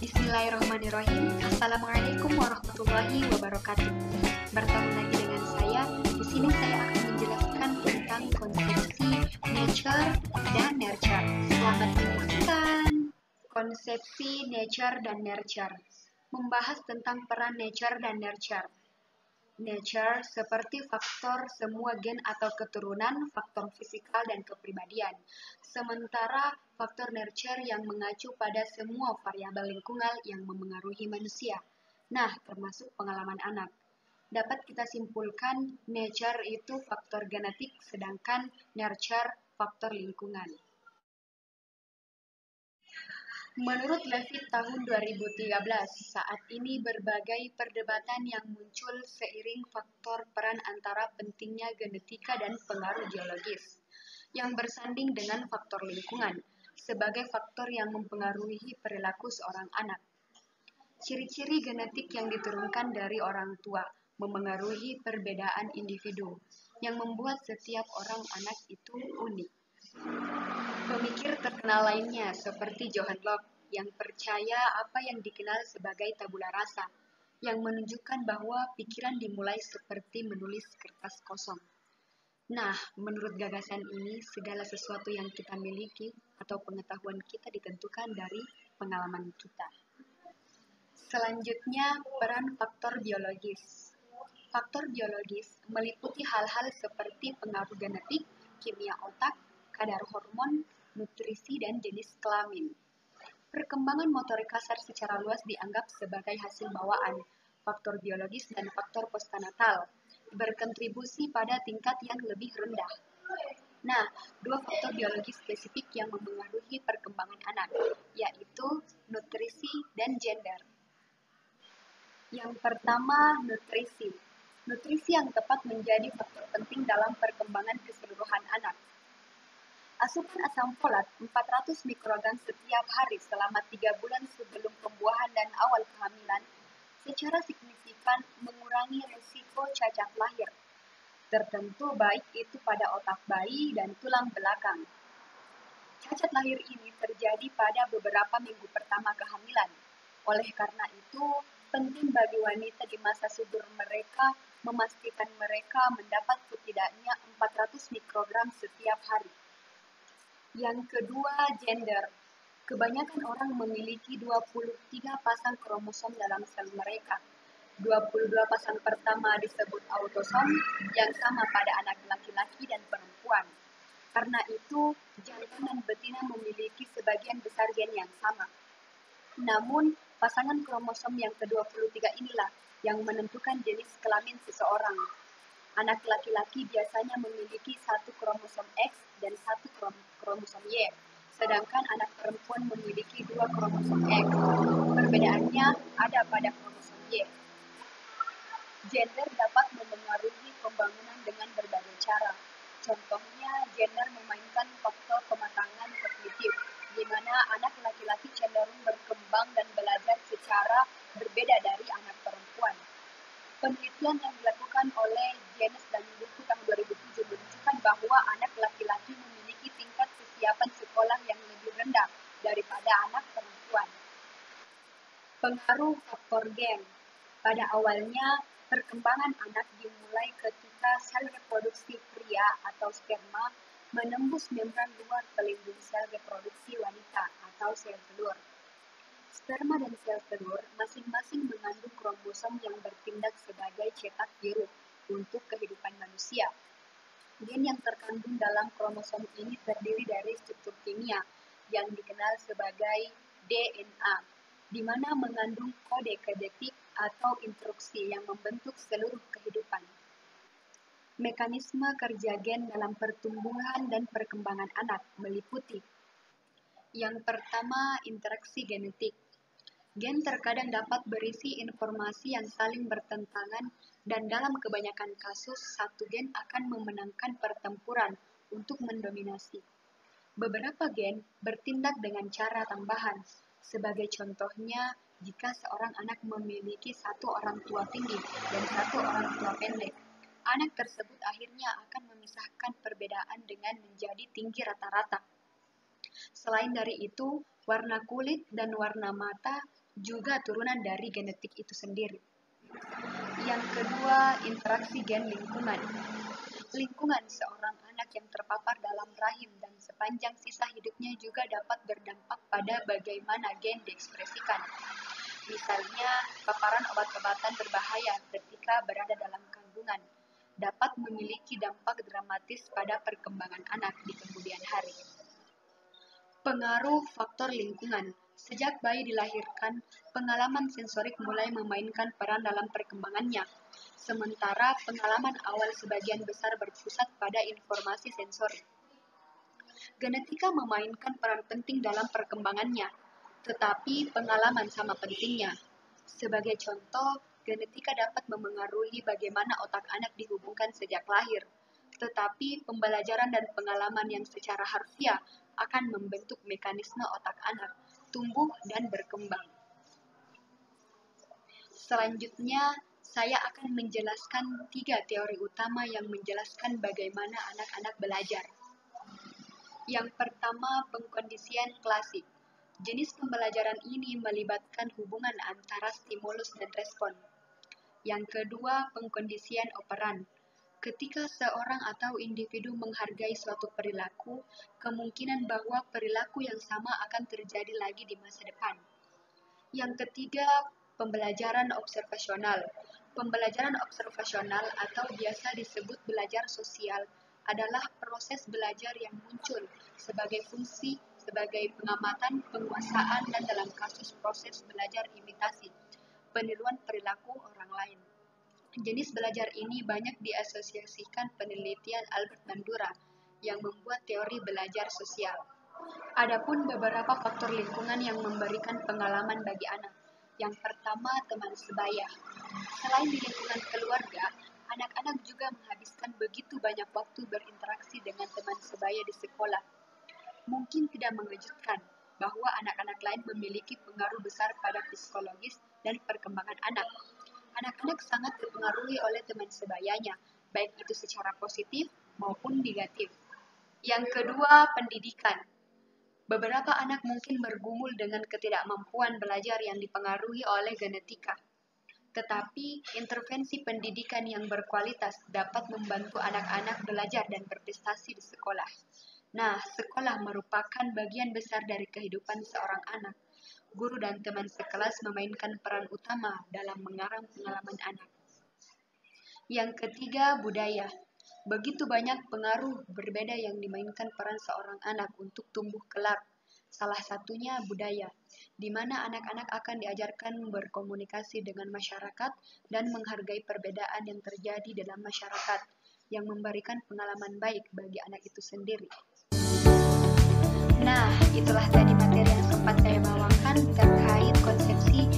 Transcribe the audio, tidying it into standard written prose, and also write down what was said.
Bismillahirrahmanirrahim. Assalamualaikum warahmatullahi wabarakatuh. Bertemu lagi dengan saya. Di sini saya akan menjelaskan tentang konsepsi nature dan nurture. Selamat menyaksikan. Konsepsi nature dan nurture membahas tentang peran nature dan nurture. Nature seperti faktor semua gen atau keturunan, faktor fisikal dan kepribadian. Sementara faktor nurture yang mengacu pada semua variabel lingkungan yang memengaruhi manusia. Nah, termasuk pengalaman anak. Dapat kita simpulkan nature itu faktor genetik sedangkan nurture faktor lingkungan. Menurut Levitt tahun 2013, saat ini berbagai perdebatan yang muncul seiring faktor peran antara pentingnya genetika dan pengaruh geologis, yang bersanding dengan faktor lingkungan, sebagai faktor yang mempengaruhi perilaku seorang anak. Ciri-ciri genetik yang diturunkan dari orang tua memengaruhi perbedaan individu, yang membuat setiap orang anak itu unik. Pemikir terkenal lainnya seperti Johann Locke yang percaya apa yang dikenal sebagai tabula rasa, yang menunjukkan bahwa pikiran dimulai seperti menulis kertas kosong. Nah, menurut gagasan ini, segala sesuatu yang kita miliki atau pengetahuan kita ditentukan dari pengalaman kita. Selanjutnya, peran faktor biologis. Faktor biologis meliputi hal-hal seperti pengaruh genetik, kimia otak, kadar hormon, nutrisi, dan jenis kelamin. Perkembangan motorik kasar secara luas dianggap sebagai hasil bawaan. Faktor biologis dan faktor postnatal berkontribusi pada tingkat yang lebih rendah. Nah, dua faktor biologis spesifik yang memengaruhi perkembangan anak, yaitu nutrisi dan gender. Yang pertama, nutrisi. Nutrisi yang tepat menjadi faktor penting dalam perkembangan keseluruhan anak. Asupan asam folat 400 mikrogram setiap hari selama 3 bulan sebelum pembuahan dan awal kehamilan secara signifikan mengurangi risiko cacat lahir, tertentu baik itu pada otak bayi dan tulang belakang. Cacat lahir ini terjadi pada beberapa minggu pertama kehamilan. Oleh karena itu, penting bagi wanita di masa subur mereka memastikan mereka mendapat setidaknya 400 mikrogram setiap hari. Yang kedua, gender. Kebanyakan orang memiliki 23 pasang kromosom dalam sel mereka. 22 pasang pertama disebut autosom yang sama pada anak laki-laki dan perempuan. Karena itu, jantan dan betina memiliki sebagian besar gen yang sama. Namun, pasangan kromosom yang ke-23 inilah yang menentukan jenis kelamin seseorang. Anak laki-laki biasanya memiliki satu kromosom X dan satu kromosom Y, sedangkan anak perempuan memiliki 2 kromosom X. Perbedaannya ada pada kromosom Y. Gender dapat memengaruhi pembangunan dengan berbagai cara. Contohnya, gender memainkan faktor pematangan kognitif, di mana anak laki-laki cenderung berkembang dan belajar secara berbeda dari anak perempuan. Penelitian yang dilakukan oleh Janes dan buku tahun 2007 menunjukkan bahwa anak laki-laki memiliki tingkat kesiapan sekolah yang lebih rendah daripada anak perempuan. Pengaruh faktor gen. Pada awalnya, perkembangan anak dimulai ketika sel reproduksi pria atau sperma menembus membran luar pelindung sel reproduksi wanita atau sel telur. Sperma dan sel telur masing-masing mengandung kromosom yang bertindak sebagai cetak biru untuk kehidupan manusia. Gen yang terkandung dalam kromosom ini terdiri dari struktur kimia yang dikenal sebagai DNA, di mana mengandung kode genetik atau instruksi yang membentuk seluruh kehidupan. Mekanisme kerja gen dalam pertumbuhan dan perkembangan anak meliputi: yang pertama, interaksi genetik. Gen terkadang dapat berisi informasi yang saling bertentangan dan dalam kebanyakan kasus, satu gen akan memenangkan pertempuran untuk mendominasi. Beberapa gen bertindak dengan cara tambahan. Sebagai contohnya, jika seorang anak memiliki satu orang tua tinggi dan satu orang tua pendek, anak tersebut akhirnya akan memisahkan perbedaan dengan menjadi tinggi rata-rata. Selain dari itu, warna kulit dan warna mata juga turunan dari genetik itu sendiri. Yang kedua, interaksi gen lingkungan. Lingkungan seorang anak yang terpapar dalam rahim dan sepanjang sisa hidupnya juga dapat berdampak pada bagaimana gen diekspresikan. Misalnya, paparan obat-obatan berbahaya ketika berada dalam kandungan dapat memiliki dampak dramatis pada perkembangan anak di kemudian hari. Pengaruh faktor lingkungan. Sejak bayi dilahirkan, pengalaman sensorik mulai memainkan peran dalam perkembangannya. Sementara pengalaman awal sebagian besar berpusat pada informasi sensorik. Genetika memainkan peran penting dalam perkembangannya, tetapi pengalaman sama pentingnya. Sebagai contoh, genetika dapat memengaruhi bagaimana otak anak dihubungkan sejak lahir, tetapi pembelajaran dan pengalaman yang secara harfiah akan membentuk mekanisme otak anak tumbuh dan berkembang. Selanjutnya, saya akan menjelaskan 3 teori utama yang menjelaskan bagaimana anak-anak belajar. Yang pertama, pengkondisian klasik. Jenis pembelajaran ini melibatkan hubungan antara stimulus dan respon. Yang kedua, pengkondisian operan. Ketika seorang atau individu menghargai suatu perilaku, kemungkinan bahwa perilaku yang sama akan terjadi lagi di masa depan. Yang ketiga, pembelajaran observasional. Pembelajaran observasional atau biasa disebut belajar sosial adalah proses belajar yang muncul sebagai fungsi, sebagai pengamatan, penguasaan, dan dalam kasus proses belajar imitasi, peniruan perilaku orang lain. Jenis belajar ini banyak diasosiasikan penelitian Albert Bandura yang membuat teori belajar sosial. Adapun beberapa faktor lingkungan yang memberikan pengalaman bagi anak. Yang pertama, teman sebaya. Selain di lingkungan keluarga, anak-anak juga menghabiskan begitu banyak waktu berinteraksi dengan teman sebaya di sekolah. Mungkin tidak mengejutkan bahwa anak-anak lain memiliki pengaruh besar pada psikologis dan perkembangan anak. Anak-anak sangat dipengaruhi oleh teman sebayanya, baik itu secara positif maupun negatif. Yang kedua, pendidikan. Beberapa anak mungkin bergumul dengan ketidakmampuan belajar yang dipengaruhi oleh genetika. Tetapi, intervensi pendidikan yang berkualitas dapat membantu anak-anak belajar dan berprestasi di sekolah. Nah, sekolah merupakan bagian besar dari kehidupan seorang anak. Guru dan teman sekelas memainkan peran utama dalam mengarang pengalaman anak. Yang ketiga, budaya. Begitu banyak pengaruh berbeda yang dimainkan peran seorang anak untuk tumbuh kelak. Salah satunya budaya, di mana anak-anak akan diajarkan berkomunikasi dengan masyarakat dan menghargai perbedaan yang terjadi dalam masyarakat, yang memberikan pengalaman baik bagi anak itu sendiri. Nah, itulah tadi materi yang sempat saya bawakan terkait konsepsi